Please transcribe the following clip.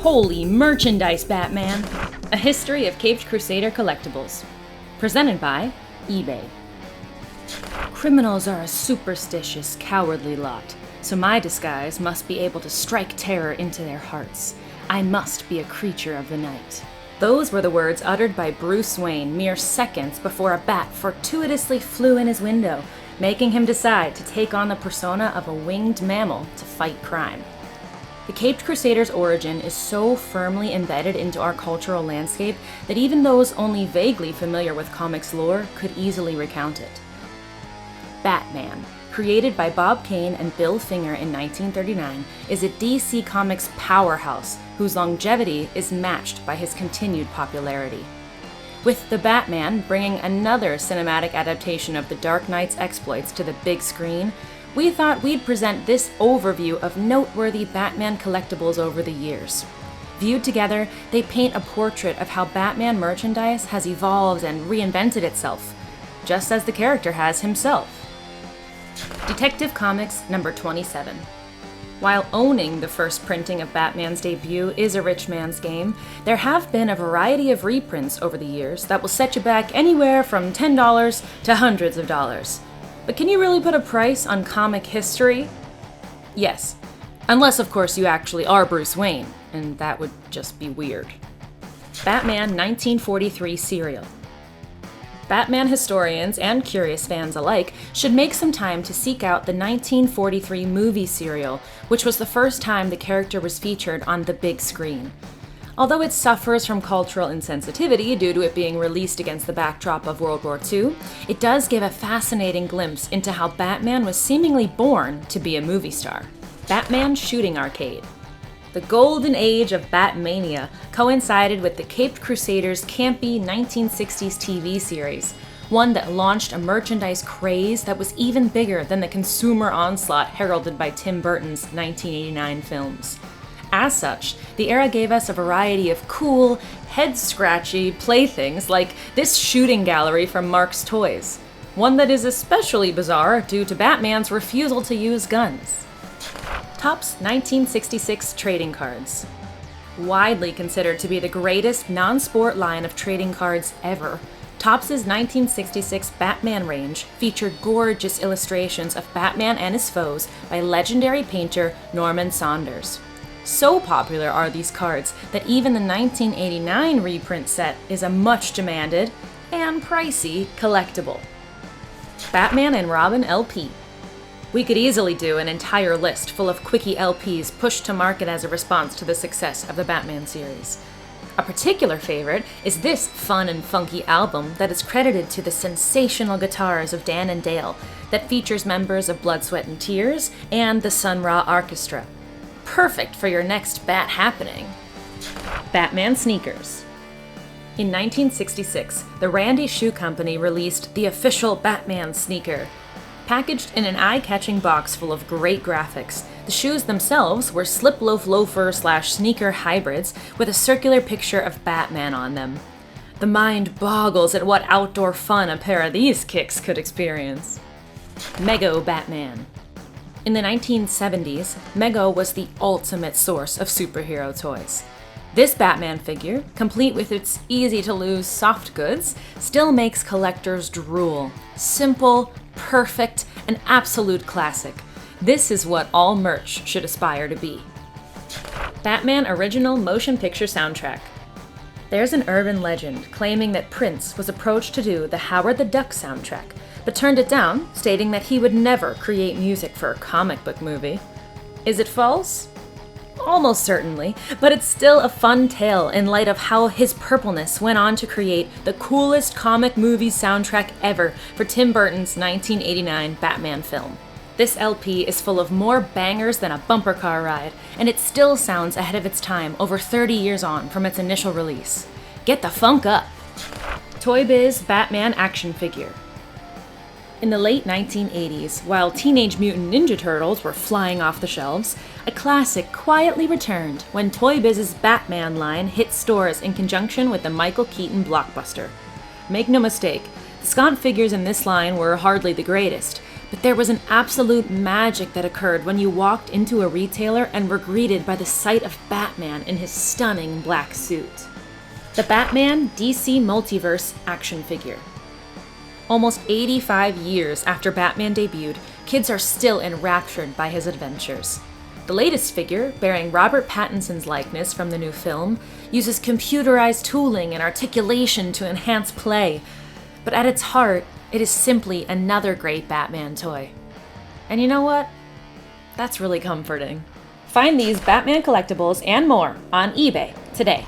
Holy merchandise, Batman! A history of Caped Crusader collectibles. Presented by eBay. Criminals are a superstitious, cowardly lot, so my disguise must be able to strike terror into their hearts. I must be a creature of the night. Those were the words uttered by Bruce Wayne mere seconds before a bat fortuitously flew in his window, making him decide to take on the persona of a winged mammal to fight crime. The Caped Crusader's origin is so firmly embedded into our cultural landscape that even those only vaguely familiar with comics lore could easily recount it. Batman, created by Bob Kane and Bill Finger in 1939, is a DC Comics powerhouse whose longevity is matched by his continued popularity. With The Batman bringing another cinematic adaptation of The Dark Knight's exploits to the big screen, we thought we'd present this overview of noteworthy Batman collectibles over the years. Viewed together, they paint a portrait of how Batman merchandise has evolved and reinvented itself, just as the character has himself. Detective Comics number 27. While owning the first printing of Batman's debut is a rich man's game, there have been a variety of reprints over the years that will set you back anywhere from $10 to hundreds of dollars. But can you really put a price on comic history? Yes. Unless, of course, you actually are Bruce Wayne, and that would just be weird. Batman 1943 serial. Batman historians and curious fans alike should make some time to seek out the 1943 movie serial, which was the first time the character was featured on the big screen. Although it suffers from cultural insensitivity due to it being released against the backdrop of World War II, it does give a fascinating glimpse into how Batman was seemingly born to be a movie star. Batman Shooting Arcade. The golden age of Batmania coincided with the Caped Crusaders' campy 1960s TV series, one that launched a merchandise craze that was even bigger than the consumer onslaught heralded by Tim Burton's 1989 films. As such, the era gave us a variety of cool, head-scratchy playthings like this shooting gallery from Mark's Toys, one that is especially bizarre due to Batman's refusal to use guns. Topps 1966 trading cards. Widely considered to be the greatest non-sport line of trading cards ever, Topps' 1966 Batman range featured gorgeous illustrations of Batman and his foes by legendary painter Norman Saunders. So popular are these cards that even the 1989 reprint set is a much demanded and pricey collectible. Batman and Robin LP. We could easily do an entire list full of quickie LPs pushed to market as a response to the success of the Batman series. A particular favorite is this fun and funky album that is credited to the sensational guitars of Dan and Dale that features members of Blood, Sweat and Tears and the Sun Ra Orchestra. Perfect for your next Bat happening. Batman sneakers. In 1966, the Randy Shoe Company released the official Batman sneaker. Packaged in an eye-catching box full of great graphics, the shoes themselves were slip-loaf loafer/sneaker hybrids with a circular picture of Batman on them. The mind boggles at what outdoor fun a pair of these kicks could experience. Mego Batman. In the 1970s, Mego was the ultimate source of superhero toys. This Batman figure, complete with its easy-to-lose soft goods, still makes collectors drool. Simple, perfect, an absolute classic. This is what all merch should aspire to be. Batman Original Motion Picture Soundtrack. There's an urban legend claiming that Prince was approached to do the Howard the Duck soundtrack, but turned it down, stating that he would never create music for a comic book movie. Is it false? Almost certainly, but it's still a fun tale in light of how his purpleness went on to create the coolest comic movie soundtrack ever for Tim Burton's 1989 Batman film. This LP is full of more bangers than a bumper car ride, and it still sounds ahead of its time over 30 years on from its initial release. Get the funk up! Toy Biz Batman action figure. In the late 1980s, while Teenage Mutant Ninja Turtles were flying off the shelves, a classic quietly returned when Toy Biz's Batman line hit stores in conjunction with the Michael Keaton blockbuster. Make no mistake, the Scott figures in this line were hardly the greatest, But there was an absolute magic that occurred when you walked into a retailer and were greeted by the sight of Batman in his stunning black suit. The Batman DC Multiverse action figure. Almost 85 years after Batman debuted, kids are still enraptured by his adventures. The latest figure, bearing Robert Pattinson's likeness from the new film, uses computerized tooling and articulation to enhance play. But at its heart, it is simply another great Batman toy. And you know what? That's really comforting. Find these Batman collectibles and more on eBay today.